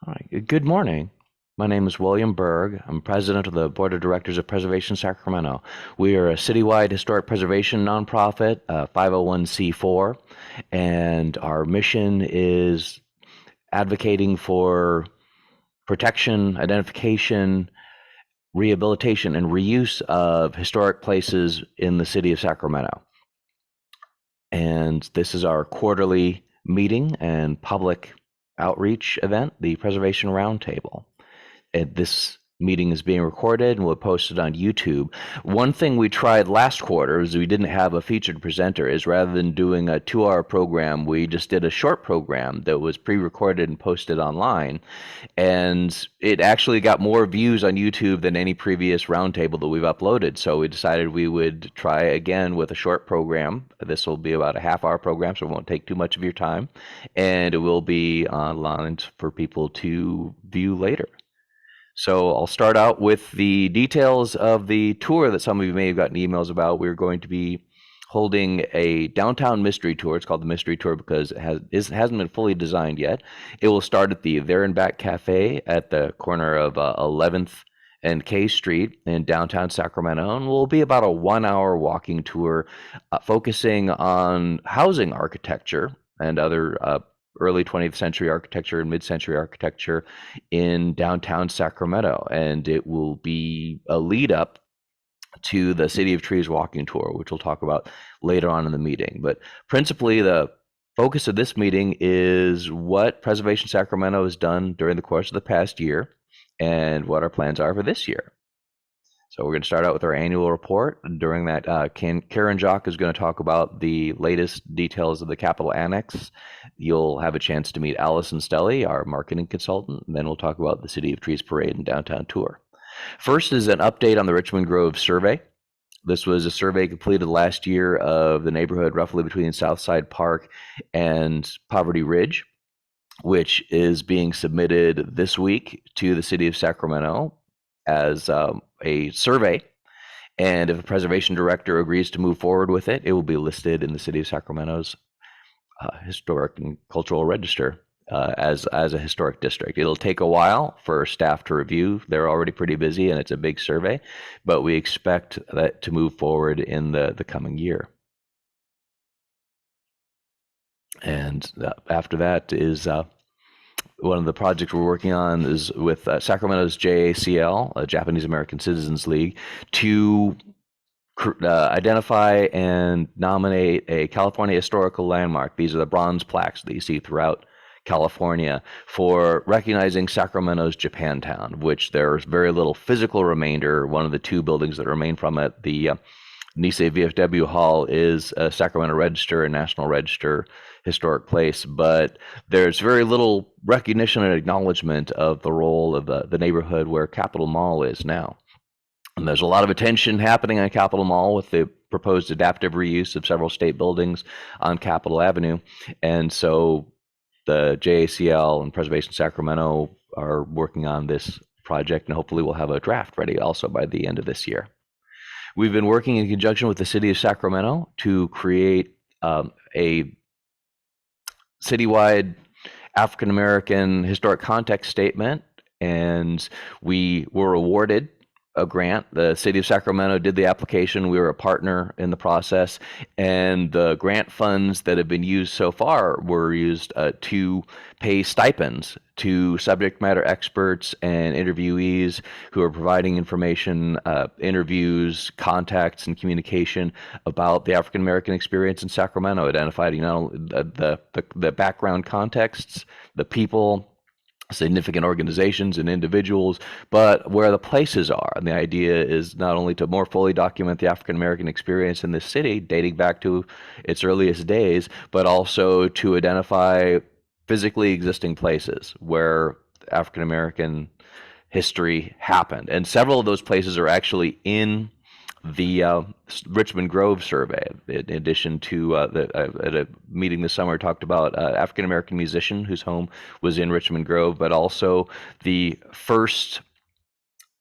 All right. Good morning. My name is William Berg. I'm president of the Board of Directors of Preservation Sacramento. We are a citywide historic preservation nonprofit, 501c4, and our mission is advocating for protection, identification, rehabilitation, and reuse of historic places in the city of Sacramento. And this is our quarterly meeting and public outreach event, the Preservation Roundtable. This meeting is being recorded and we'll post it on YouTube. One thing we tried last quarter is we didn't have a featured presenter, is rather than doing a 2-hour program, we just did a short program that was pre-recorded and posted online. And it actually got more views on YouTube than any previous roundtable that we've uploaded. So we decided we would try again with a short program. This will be about a half-hour program, so it won't take too much of your time. And it will be online for people to view later. So I'll start out with the details of the tour that some of you may have gotten emails about. We're going to be holding a downtown mystery tour. It's called the Mystery Tour because hasn't been fully designed yet. It will start at the There and Back Cafe at the corner of 11th and K Street in downtown Sacramento, and will be about a 1-hour walking tour focusing on housing architecture and other early 20th century architecture and mid-century architecture in downtown Sacramento. And it will be a lead up to the City of Trees walking tour, which we'll talk about later on in the meeting. But principally, the focus of this meeting is what Preservation Sacramento has done during the course of the past year and what our plans are for this year. So we're going to start out with our annual report. During that, Karen Jock is going to talk about the latest details of the Capitol Annex. You'll have a chance to meet Allison Stelly, our marketing consultant, and then we'll talk about the City of Trees Parade and downtown tour. First is an update on the Richmond Grove survey. This was a survey completed last year of the neighborhood roughly between Southside Park and Poverty Ridge, which is being submitted this week to the City of Sacramento as a survey. And if the preservation director agrees to move forward with it, it will be listed in the City of Sacramento's historic and cultural register as a historic district. It'll take a while for staff to review. They're already pretty busy and it's a big survey, but we expect that to move forward in the coming year. And after that is one of the projects we're working on is with Sacramento's JACL, Japanese American Citizens League, to identify and nominate a California historical landmark. These are the bronze plaques that you see throughout California for recognizing Sacramento's Japantown, which there's very little physical remainder. One of the two buildings that remain from it, the Nisei VFW Hall, is a Sacramento Register and National Register historic place, but there's very little recognition and acknowledgement of the role of the neighborhood where Capitol Mall is now. And there's a lot of attention happening on Capitol Mall with the proposed adaptive reuse of several state buildings on Capitol Avenue. And so the JACL and Preservation Sacramento are working on this project, and hopefully we'll have a draft ready also by the end of this year. We've been working in conjunction with the City of Sacramento to create a citywide African American historic context statement, and we were awarded a grant. The City of Sacramento did the application. We were a partner in the process, and the grant funds that have been used so far were used to pay stipends to subject matter experts and interviewees who are providing information, interviews, contacts, and communication about the African American experience in Sacramento, identifying not only the background contexts, the people, significant organizations and individuals, but where the places are. And the idea is not only to more fully document the African American experience in this city, dating back to its earliest days, but also to identify physically existing places where African American history happened. And several of those places are actually in the Richmond Grove survey. In addition to at a meeting this summer, talked about African American musician whose home was in Richmond Grove, but also the first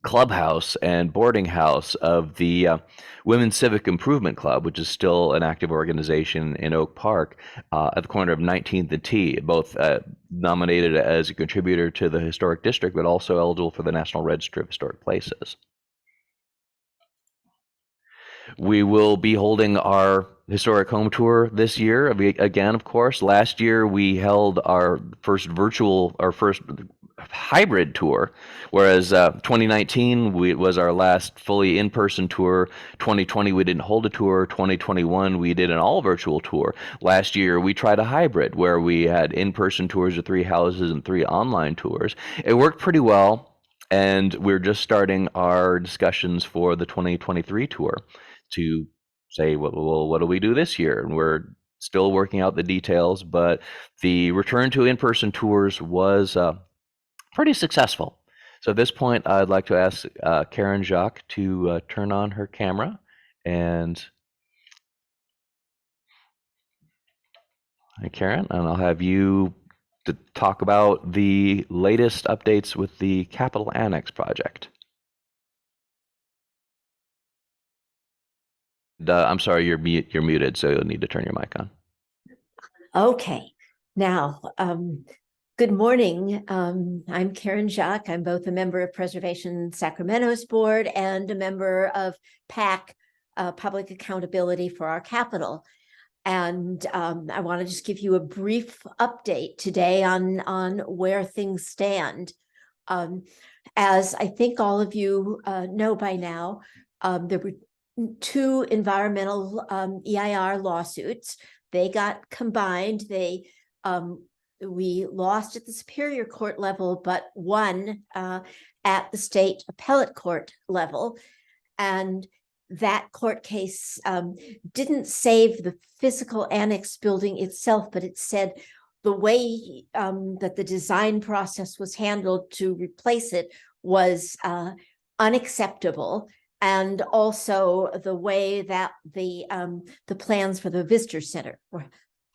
clubhouse and boarding house of the Women's Civic Improvement Club, which is still an active organization in Oak Park, at the corner of 19th and T, both nominated as a contributor to the historic district, but also eligible for the National Register of Historic Places. We will be holding our historic home tour this year. Again, of course, last year we held our first hybrid tour, whereas 2019 was our last fully in-person tour. 2020 we didn't hold a tour. 2021 we did an all-virtual tour. Last year we tried a hybrid where we had in-person tours of 3 houses and 3 online tours. It worked pretty well, and we're just starting our discussions for the 2023 tour to say, well, what do we do this year? And we're still working out the details, but the return to in-person tours was pretty successful. So at this point, I'd like to ask Karen Jacques to turn on her camera, and hi, Karen, and I'll have you to talk about the latest updates with the Capitol Annex project. I'm sorry, you're muted, so you'll need to turn your mic on. Okay. Now, good morning. I'm Karen Jacques. I'm both a member of Preservation Sacramento's board and a member of PAC, Public Accountability for Our Capital. And I want to just give you a brief update today on where things stand. As I think all of you know by now, there were 2 environmental EIR lawsuits. They got combined. We lost at the Superior Court level, but won at the state appellate court level. And that court case didn't save the physical annex building itself, but it said the way that the design process was handled to replace it was unacceptable. And also the way that the plans for the visitor center were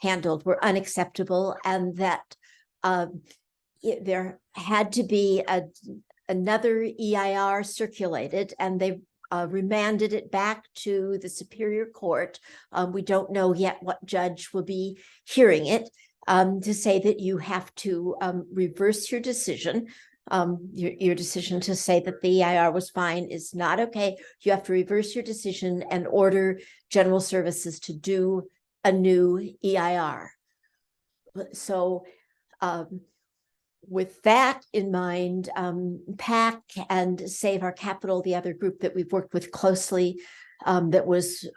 handled were unacceptable, and that there had to be another EIR circulated, and they remanded it back to the Superior Court. We don't know yet what judge will be hearing it, to say that you have to reverse your decision. Your decision to say that the EIR was fine is not okay. You have to reverse your decision and order General Services to do a new EIR. So with that in mind, PAC and Save Our Capital, the other group that we've worked with closely, that was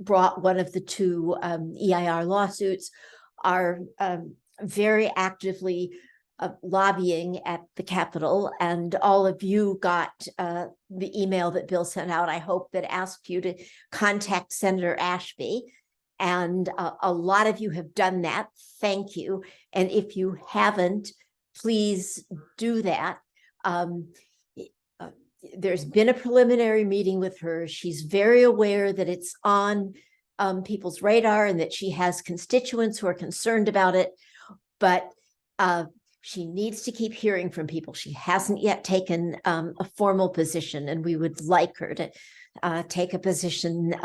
brought one of the 2 EIR lawsuits, are very actively lobbying at the Capitol, and all of you got the email that Bill sent out, I hope, that asked you to contact Senator Ashby. And a lot of you have done that. Thank you. And if you haven't, please do that. There's been a preliminary meeting with her. She's very aware that it's on people's radar and that she has constituents who are concerned about it, but she needs to keep hearing from people. She hasn't yet taken a formal position, and we would like her to take a position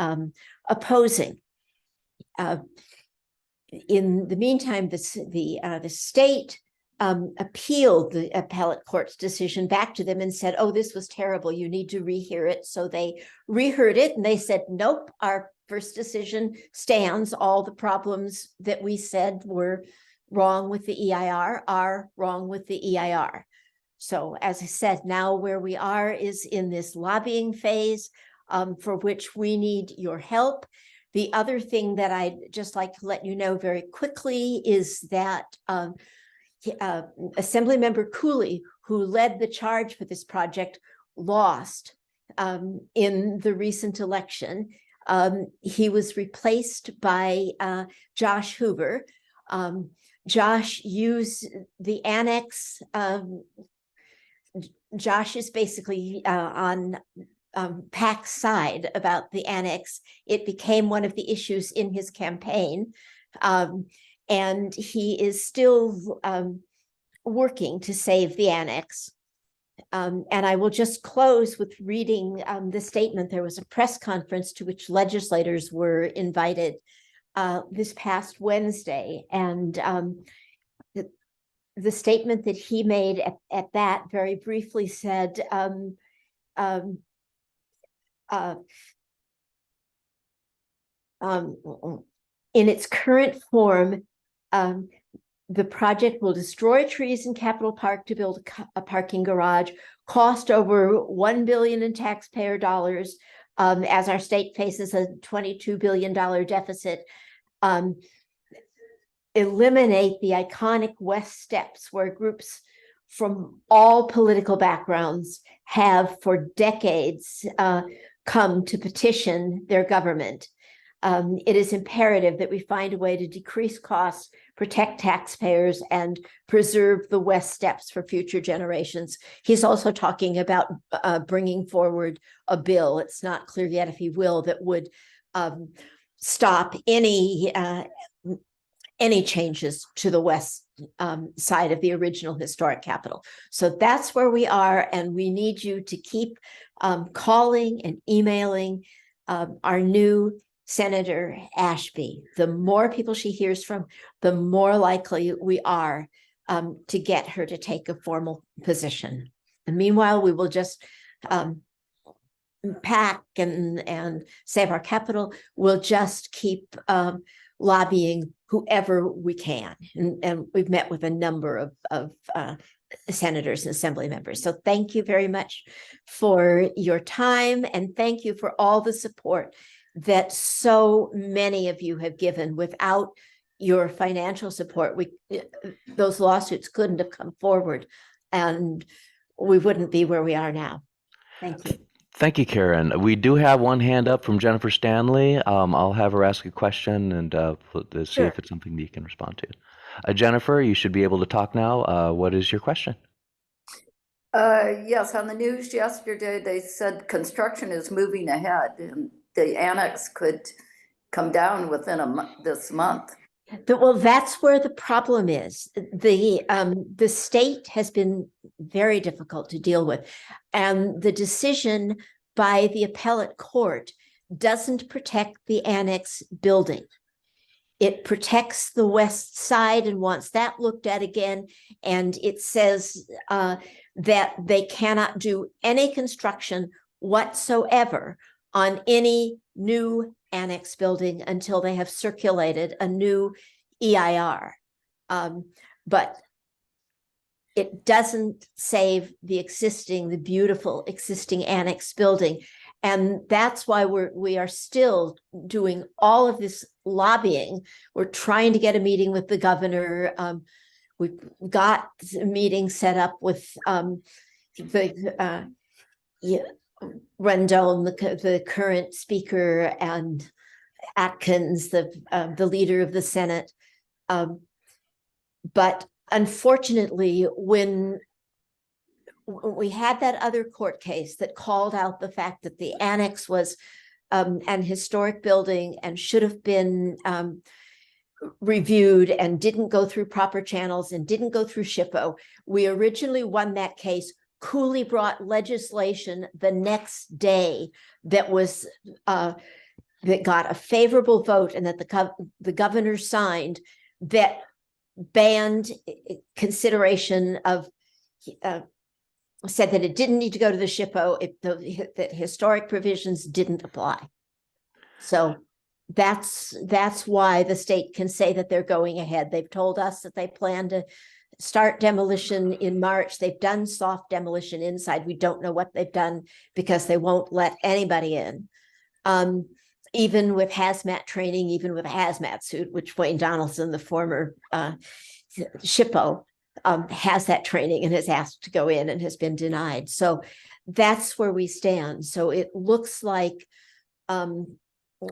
opposing. In the meantime, the state appealed the appellate court's decision back to them and said, oh, this was terrible, you need to rehear it. So they reheard it, and they said, nope, our first decision stands. All the problems that we said were wrong with the EIR are wrong with the EIR. So as I said, now where we are is in this lobbying phase, for which we need your help. The other thing that I'd just like to let you know very quickly is that Assemblymember Cooley, who led the charge for this project, lost in the recent election. He was replaced by Josh Hoover. Josh used the annex. Josh is basically on PAC's side about the annex. It became one of the issues in his campaign. And he is still working to save the annex. And I will just close with reading the statement. There was a press conference to which legislators were invited this past Wednesday. And the statement that he made at that very briefly said, in its current form, the project will destroy trees in Capitol Park to build a parking garage, cost over $1 billion in taxpayer dollars, as our state faces a $22 billion deficit. Eliminate the iconic West Steps, where groups from all political backgrounds have for decades come to petition their government. It is imperative that we find a way to decrease costs, protect taxpayers, and preserve the West Steps for future generations. He's also talking about bringing forward a bill. It's not clear yet if he will, that would stop any changes to the west side of the original historic Capitol. So that's where we are, and we need you to keep calling and emailing our new Senator Ashby. The more people she hears from, the more likely we are to get her to take a formal position. And meanwhile, we will just pack and save our Capitol. We'll just keep lobbying whoever we can. And we've met with a number of senators and assembly members. So thank you very much for your time, and thank you for all the support that so many of you have given. Without your financial support, those lawsuits couldn't have come forward, and we wouldn't be where we are now. Thank you. Thank you, Karen. We do have one hand up from Jennifer Stanley. I'll have her ask a question and see Sure. if it's something that you can respond to. Jennifer, you should be able to talk now. What is your question? Yes, on the news yesterday, they said construction is moving ahead and the annex could come down within this month. Well, that's where the problem is. The state has been very difficult to deal with, and the decision by the appellate court doesn't protect the annex building. It protects the west side and wants that looked at again, and it says that they cannot do any construction whatsoever on any new annex building until they have circulated a new EIR. But it doesn't save the beautiful existing annex building. And that's why we are still doing all of this lobbying. We're trying to get a meeting with the governor. We've got a meeting set up with Rendon, the current speaker, and Atkins, the leader of the Senate. But unfortunately, when we had that other court case that called out the fact that the annex was an historic building and should have been reviewed and didn't go through proper channels and didn't go through SHPO, we originally won that case. Cooley brought legislation the next day that was that got a favorable vote and that the governor signed, that banned consideration of said that it didn't need to go to the SHPO, that historic provisions didn't apply. So that's why the state can say that they're going ahead. They've told us that they plan to start demolition in March. They've done soft demolition inside. We don't know what they've done because they won't let anybody in. Even with hazmat training, even with a hazmat suit, which Wayne Donaldson, the former SHPO, has that training and has asked to go in and has been denied. So that's where we stand. So it looks like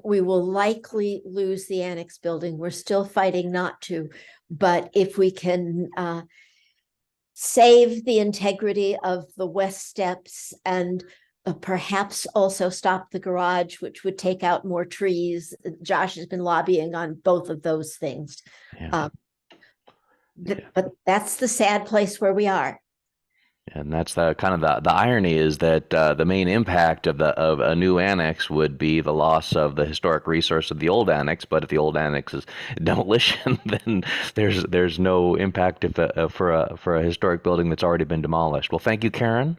we will likely lose the annex building. We're still fighting not to, but if we can save the integrity of the west steps and perhaps also stop the garage, which would take out more trees. Josh has been lobbying on both of those things. Yeah. But that's the sad place where we are. And that's the kind of the irony is that the main impact of a new annex would be the loss of the historic resource of the old annex. But if the old annex is demolition, then there's no impact if for a historic building that's already been demolished. Well, thank you, Karen.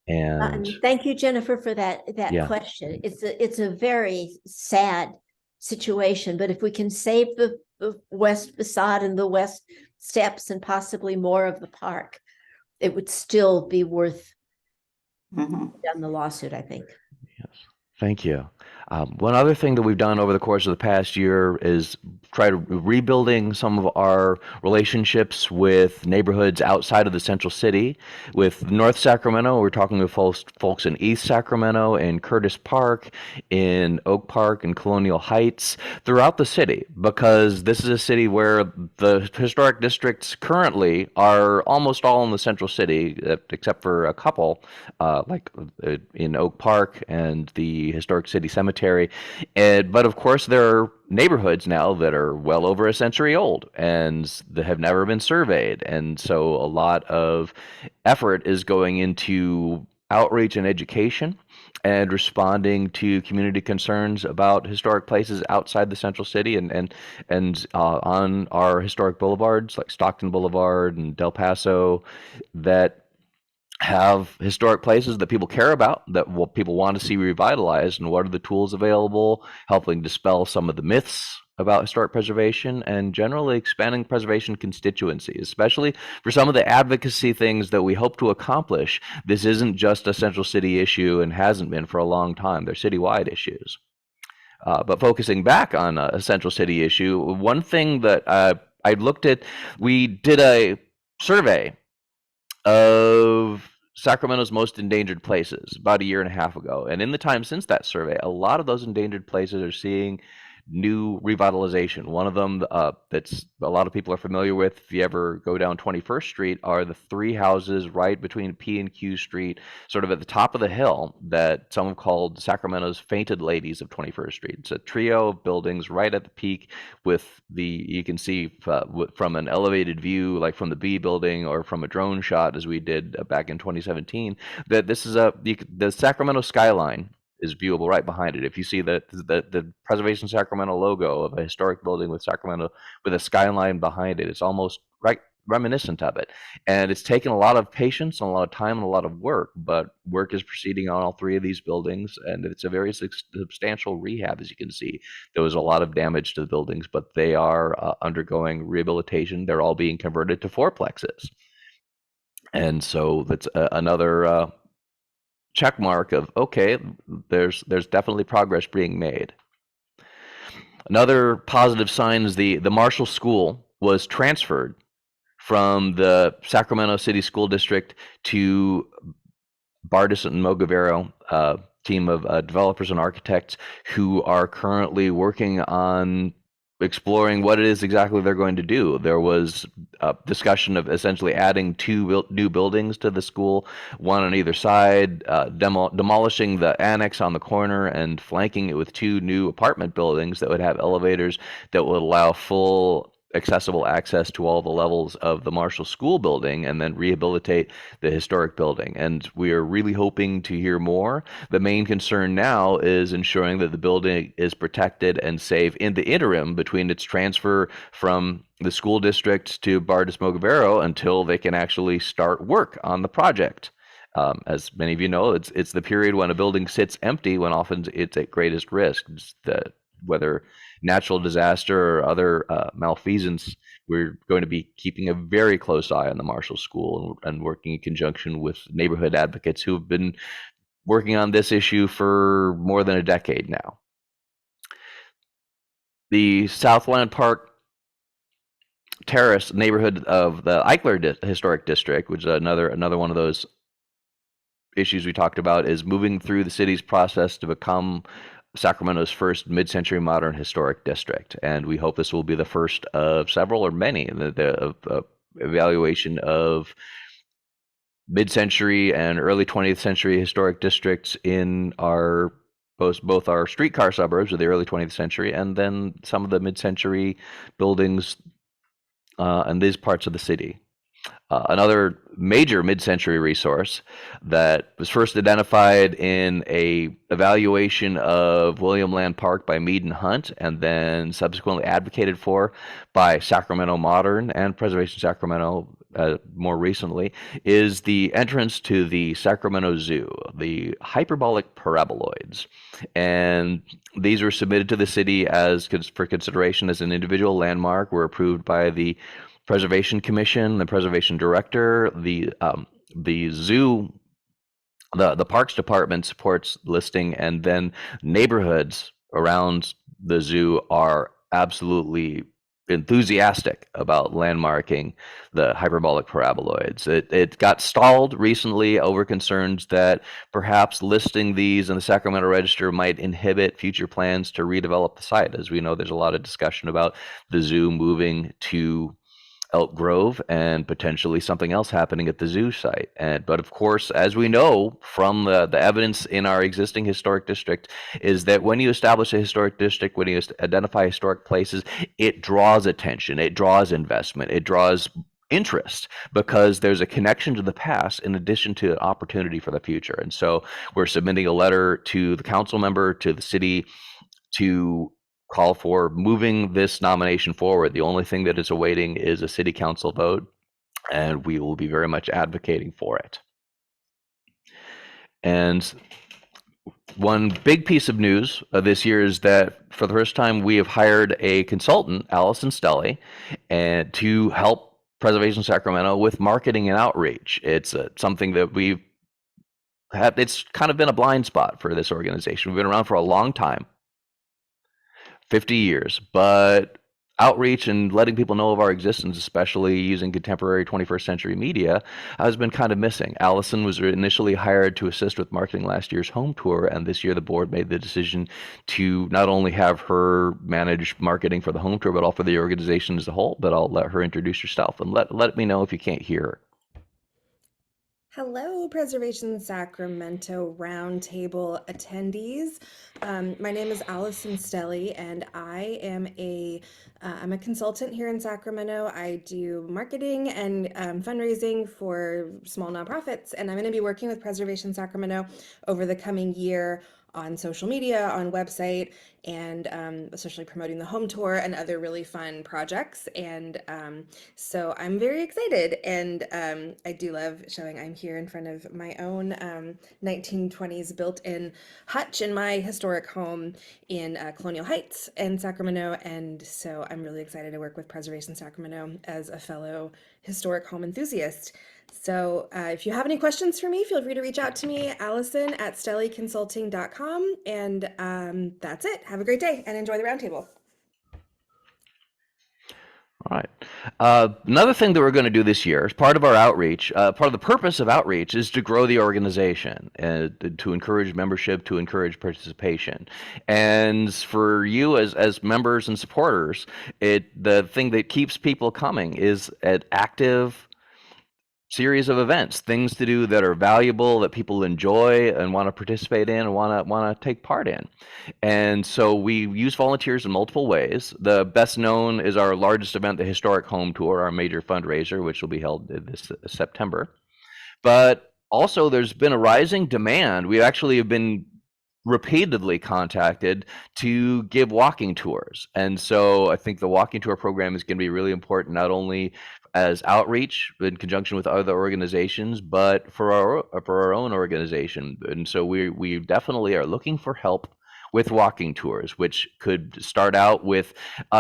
And And thank you, Jennifer, for that yeah, question. It's a very sad situation, but if we can save the west facade and the west steps and possibly more of the park, it would still be worth Mhm. done the lawsuit, I think. yes, thank you. One other thing that we've done over the course of the past year is try to rebuilding some of our relationships with neighborhoods outside of the central city. With North Sacramento, we're talking with folks in East Sacramento, in Curtis Park, in Oak Park, and Colonial Heights, throughout the city, because this is a city where the historic districts currently are almost all in the central city, except for a couple, like in Oak Park and the Historic City Cemetery. But of course, there are neighborhoods now that are well over a century old and that have never been surveyed. And so a lot of effort is going into outreach and education and responding to community concerns about historic places outside the central city and on our historic boulevards like Stockton Boulevard and Del Paso that have historic places that people care about, that what people want to see revitalized, and what are the tools available, helping dispel some of the myths about historic preservation, and generally expanding preservation constituencies, especially for some of the advocacy things that we hope to accomplish. This isn't just a central city issue and hasn't been for a long time. They're citywide issues. But focusing back on a central city issue, one thing that I looked at, we did a survey of Sacramento's most endangered places about a year and a half ago. And in the time since that survey, a lot of those endangered places are seeing new revitalization. One of them that's a lot of people are familiar with, if you ever go down 21st Street, are the three houses right between P and Q Street, sort of at the top of the hill, that some have called Sacramento's Fainted Ladies of 21st Street. It's a trio of buildings right at the peak with you can see from an elevated view, like from the B building or from a drone shot, as we did back in 2017, that this is the Sacramento skyline is viewable right behind it. If you see the Preservation Sacramento logo of a historic building with Sacramento with a skyline behind it, it's almost right reminiscent of it. And it's taken a lot of patience and a lot of time and a lot of work, but work is proceeding on all three of these buildings, and it's a very substantial rehab, as you can see. There was a lot of damage to the buildings, but they are undergoing rehabilitation. They're all being converted to fourplexes. And so that's another check mark of, okay, there's definitely progress being made. Another positive sign is the Marshall School was transferred from the Sacramento City School District to Bardis and Mogavero, team of developers and architects who are currently working on exploring what it is exactly they're going to do. There was a discussion of essentially adding two new buildings to the school, one on either side, demolishing the annex on the corner and flanking it with two new apartment buildings that would have elevators that would allow full accessible access to all the levels of the Marshall School building, and then rehabilitate the historic building. And we are really hoping to hear more. The main concern now is ensuring that the building is protected and safe in the interim between its transfer from the school district to Bardis Mogavero until they can actually start work on the project. As many of you know, it's the period when a building sits empty when often it's at greatest risk. Whether natural disaster or other malfeasance, we're going to be keeping a very close eye on the Marshall School and working in conjunction with neighborhood advocates who have been working on this issue for more than a decade now. The Southland Park Terrace neighborhood of the Eichler Historic District, which is another one of those issues we talked about, is moving through the city's process to become Sacramento's first mid-century modern historic district, and we hope this will be the first of several or many the evaluation of mid-century and early 20th century historic districts in our both our streetcar suburbs of the early 20th century and then some of the mid-century buildings in these parts of the city. another major mid-century resource that was first identified in a evaluation of William Land Park by Mead and Hunt, and then subsequently advocated for by Sacramento Modern and Preservation Sacramento more recently, is the entrance to the Sacramento Zoo, the hyperbolic paraboloids. And these were submitted to the city for consideration as an individual landmark, were approved by the Preservation Commission, the Preservation Director, the zoo, the Parks Department supports listing, and then neighborhoods around the zoo are absolutely enthusiastic about landmarking the hyperbolic paraboloids. It got stalled recently over concerns that perhaps listing these in the Sacramento Register might inhibit future plans to redevelop the site. As we know, there's a lot of discussion about the zoo moving to Elk Grove and potentially something else happening at the zoo site. But of course, as we know from the evidence in our existing historic district, is that when you establish a historic district, when you identify historic places, it draws attention, it draws investment, it draws interest, because there's a connection to the past in addition to an opportunity for the future. And so we're submitting a letter to the council member, to the city, to call for moving this nomination forward. The only thing that is awaiting is a city council vote, and we will be very much advocating for it. And one big piece of news this year is that for the first time we have hired a consultant, Allison Stelly, and to help Preservation Sacramento with marketing and outreach. It's something that it's kind of been a blind spot for this organization. We've been around for a long time, 50 years, but outreach and letting people know of our existence, especially using contemporary 21st century media, has been kind of missing. Allison was initially hired to assist with marketing last year's home tour, and this year the board made the decision to not only have her manage marketing for the home tour, but also for the organization as a whole. But I'll let her introduce herself, and let me know if you can't hear her. Hello, Preservation Sacramento Roundtable attendees. My name is Allison Stelly, and I am I'm a consultant here in Sacramento. I do marketing and fundraising for small nonprofits, and I'm going to be working with Preservation Sacramento over the coming year on social media, on website, and especially promoting the home tour and other really fun projects. And so I'm very excited, and I do love showing. I'm here in front of my own 1920s built-in hutch in my historic home in Colonial Heights in Sacramento, and so I'm really excited to work with Preservation Sacramento as a fellow historic home enthusiast. So if you have any questions for me, feel free to reach out to me, Allison at stellyconsulting.com. And that's it. Have a great day and enjoy the roundtable. All right. Another thing that we're going to do this year as part of our outreach, part of the purpose of outreach is to grow the organization and to encourage membership, to encourage participation. And for you as members and supporters, the thing that keeps people coming is an active series of events, things to do that are valuable, that people enjoy and want to participate in and want to take part in. And so we use volunteers in multiple ways. The best known is our largest event, the Historic Home Tour, our major fundraiser, which will be held this September. But also there's been a rising demand. We actually have been repeatedly contacted to give walking tours. And so I think the walking tour program is going to be really important, not only as outreach in conjunction with other organizations, but for our own organization. And so we definitely are looking for help with walking tours, which could start out with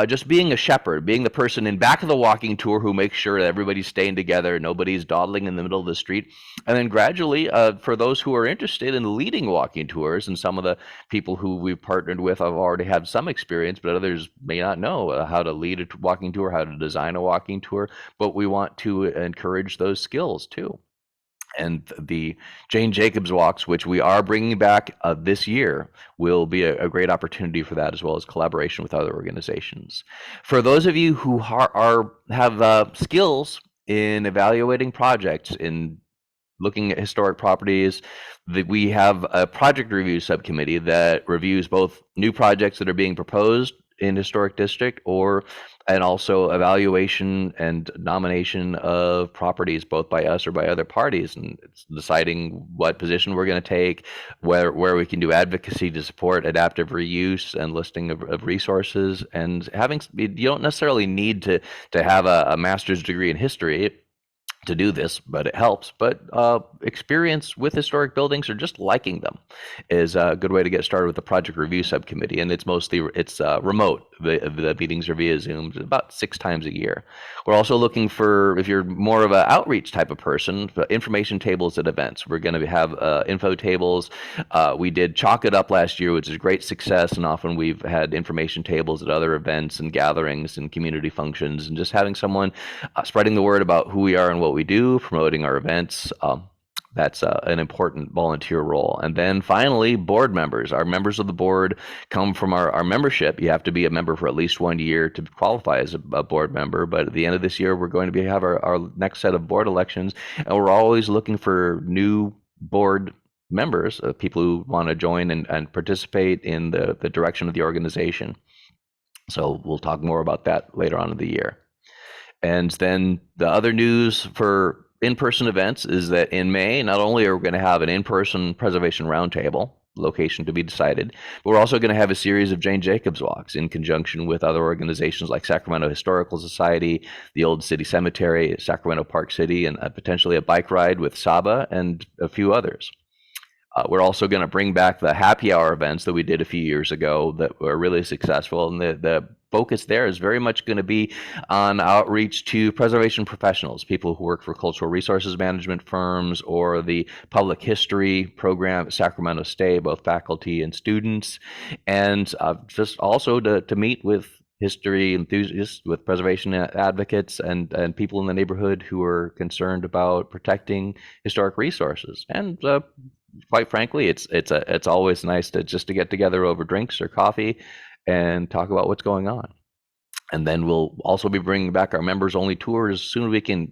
just being a shepherd, being the person in back of the walking tour who makes sure that everybody's staying together, nobody's dawdling in the middle of the street. And then gradually, for those who are interested in leading walking tours, and some of the people who we've partnered with have already had some experience, but others may not know how to lead a walking tour, how to design a walking tour, but we want to encourage those skills too. And the Jane Jacobs walks, which we are bringing back this year, will be a great opportunity for that, as well as collaboration with other organizations. For those of you who have skills in evaluating projects, in looking at historic properties, we have a project review subcommittee that reviews both new projects that are being proposed in historic district or and also evaluation and nomination of properties, both by us or by other parties, and it's deciding what position we're going to take, where we can do advocacy to support adaptive reuse and listing of resources. And having, you don't necessarily need to have a master's degree in history to do this, but it helps. But experience with historic buildings or just liking them is a good way to get started with the project review subcommittee. And it's mostly remote. The meetings are via Zoom about 6 times a year. We're also looking for, if you're more of an outreach type of person, information tables at events. We're going to have info tables. We did Chalk It Up last year, which is a great success, and often we've had information tables at other events and gatherings and community functions, and just having someone spreading the word about who we are and what we do, promoting our events. That's an important volunteer role. And then finally, board members. Our members of the board come from our membership. You have to be a member for at least 1 year to qualify as a board member. But at the end of this year, we're going to have our next set of board elections. And we're always looking for new board members, people who want to join and participate in the direction of the organization. So we'll talk more about that later on in the year. And then the other news for in-person events is that in May, not only are we going to have an in-person preservation roundtable, location to be decided, but we're also going to have a series of Jane Jacobs walks in conjunction with other organizations like Sacramento Historical Society, the Old City Cemetery, Sacramento Park City, and potentially a bike ride with Saba and a few others. We're also going to bring back the happy hour events that we did a few years ago that were really successful. And the focus there is very much going to be on outreach to preservation professionals, people who work for cultural resources management firms or the public history program at Sacramento State, both faculty and students, and just also to meet with history enthusiasts, with preservation advocates, and people in the neighborhood who are concerned about protecting historic resources. And quite frankly, it's always nice to get together over drinks or coffee and talk about what's going on. And then we'll also be bringing back our members only tours as soon as we can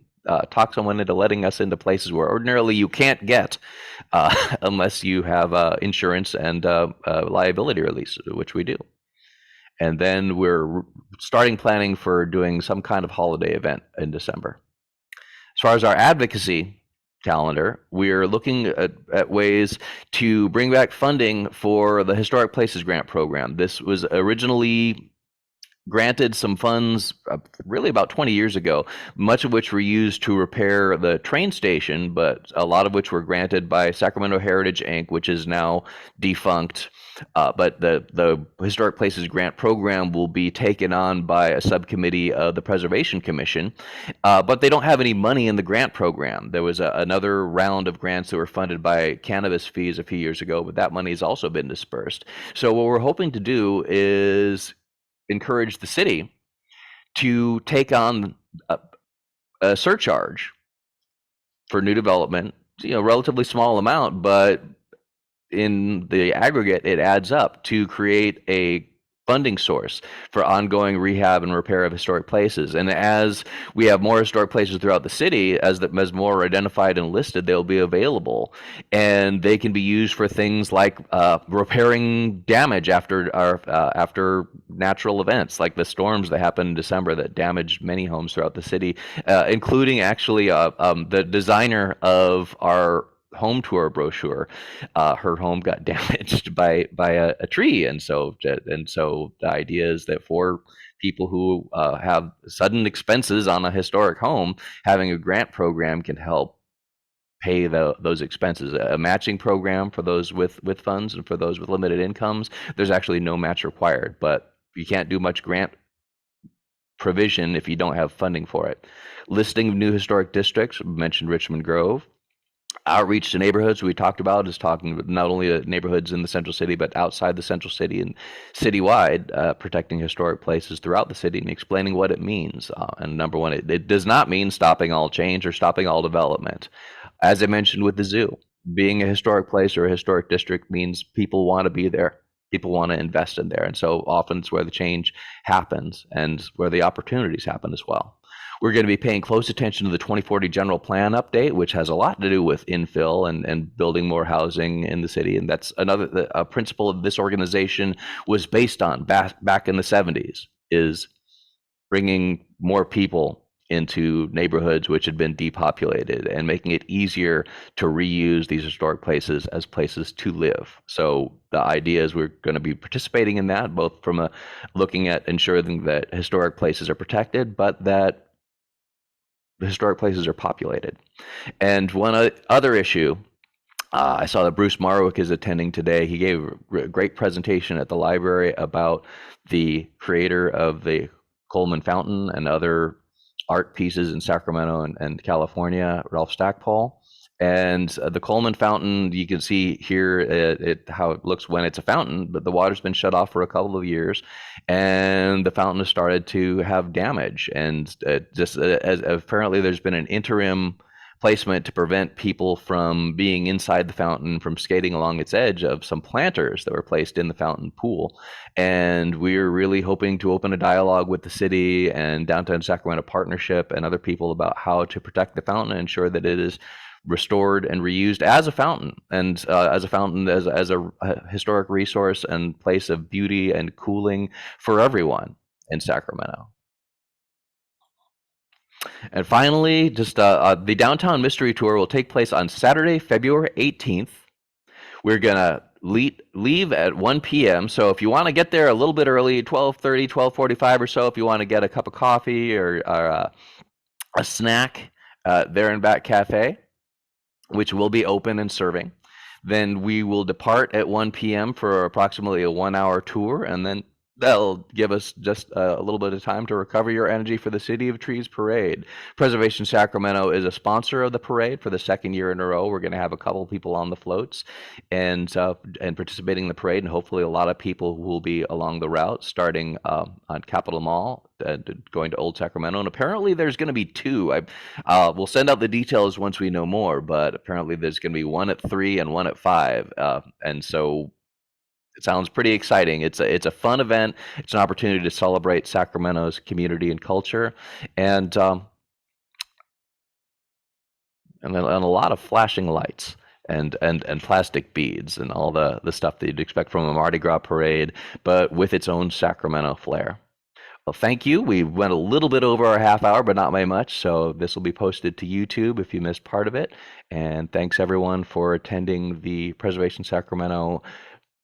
talk someone into letting us into places where ordinarily you can't get unless you have insurance and liability release, which we do. And then we're starting planning for doing some kind of holiday event in December. As far as our advocacy calendar, we're looking at ways to bring back funding for the Historic Places Grant Program. This was originally granted some funds really about 20 years ago, much of which were used to repair the train station, but a lot of which were granted by Sacramento Heritage Inc., which is now defunct. But the Historic Places Grant Program will be taken on by a subcommittee of the Preservation Commission, but they don't have any money in the grant program. There was another round of grants that were funded by cannabis fees a few years ago, but that money has also been dispersed. So what we're hoping to do is encourage the city to take on a surcharge for new development, relatively small amount, but in the aggregate, it adds up to create a funding source for ongoing rehab and repair of historic places. And as we have more historic places throughout the city, as more are identified and listed, they'll be available, and they can be used for things like repairing damage after natural events, like the storms that happened in December that damaged many homes throughout the city, including actually the designer of our home tour brochure. Her home got damaged by a tree, and so the idea is that for people who have sudden expenses on a historic home, having a grant program can help pay those expenses. A matching program for those with funds, and for those with limited incomes, there's actually no match required, but you can't do much grant provision if you don't have funding for it. Listing of new historic districts, mentioned Richmond Grove. Outreach to neighborhoods we talked about is talking not only to neighborhoods in the central city, but outside the central city and citywide, protecting historic places throughout the city and explaining what it means. And number one, it does not mean stopping all change or stopping all development. As I mentioned with the zoo, being a historic place or a historic district means people want to be there. People want to invest in there. And so often it's where the change happens and where the opportunities happen as well. We're going to be paying close attention to the 2040 General Plan update, which has a lot to do with infill and building more housing in the city. And that's another principle of this organization was based on back in the 70s, is bringing more people into neighborhoods which had been depopulated and making it easier to reuse these historic places as places to live. So the idea is we're going to be participating in that, both from looking at ensuring that historic places are protected, but that the historic places are populated. And one other issue, I saw that Bruce Marwick is attending today. He gave a great presentation at the library about the creator of the Coleman Fountain and other art pieces in Sacramento and California, Ralph Stackpole. And the Coleman Fountain, you can see here how it looks when it's a fountain, but the water's been shut off for a couple of years, and the fountain has started to have damage. And as apparently there's been an interim placement to prevent people from being inside the fountain, from skating along its edge, of some planters that were placed in the fountain pool. And we're really hoping to open a dialogue with the city and Downtown Sacramento Partnership and other people about how to protect the fountain and ensure that it is restored and reused as a fountain, and as a historic resource and place of beauty and cooling for everyone in Sacramento. And finally, just the Downtown Mystery Tour will take place on Saturday, February 18th. We're going to leave at 1 p.m. So if you want to get there a little bit early, 12:30, 12:45 or so, if you want to get a cup of coffee or a snack there in Back Cafe, which will be open and serving, then we will depart at 1 p.m. for approximately a 1-hour tour, and then that'll give us just a little bit of time to recover your energy for the City of Trees Parade. Preservation Sacramento is a sponsor of the parade for the second year in a row. We're going to have a couple people on the floats and participating in the parade, and hopefully a lot of people will be along the route, starting on Capitol Mall, going to Old Sacramento. And apparently there's going to be two. We'll send out the details once we know more, but apparently there's going to be one at 3 and one at 5. And so it sounds pretty exciting. It's a fun event. It's an opportunity to celebrate Sacramento's community and culture, and a lot of flashing lights and plastic beads and all the stuff that you'd expect from a Mardi Gras parade, but with its own Sacramento flair. Well, thank you. We went a little bit over our half hour, but not by much. So this will be posted to YouTube if you missed part of it. And thanks everyone for attending the Preservation Sacramento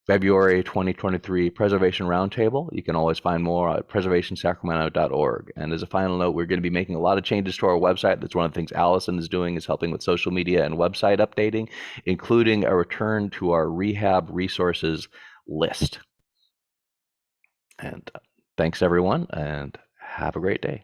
February 2023 Preservation Roundtable. You can always find more at preservationsacramento.org. And as a final note, we're going to be making a lot of changes to our website. That's one of the things Allison is doing, is helping with social media and website updating, including a return to our rehab resources list. And thanks everyone, and have a great day.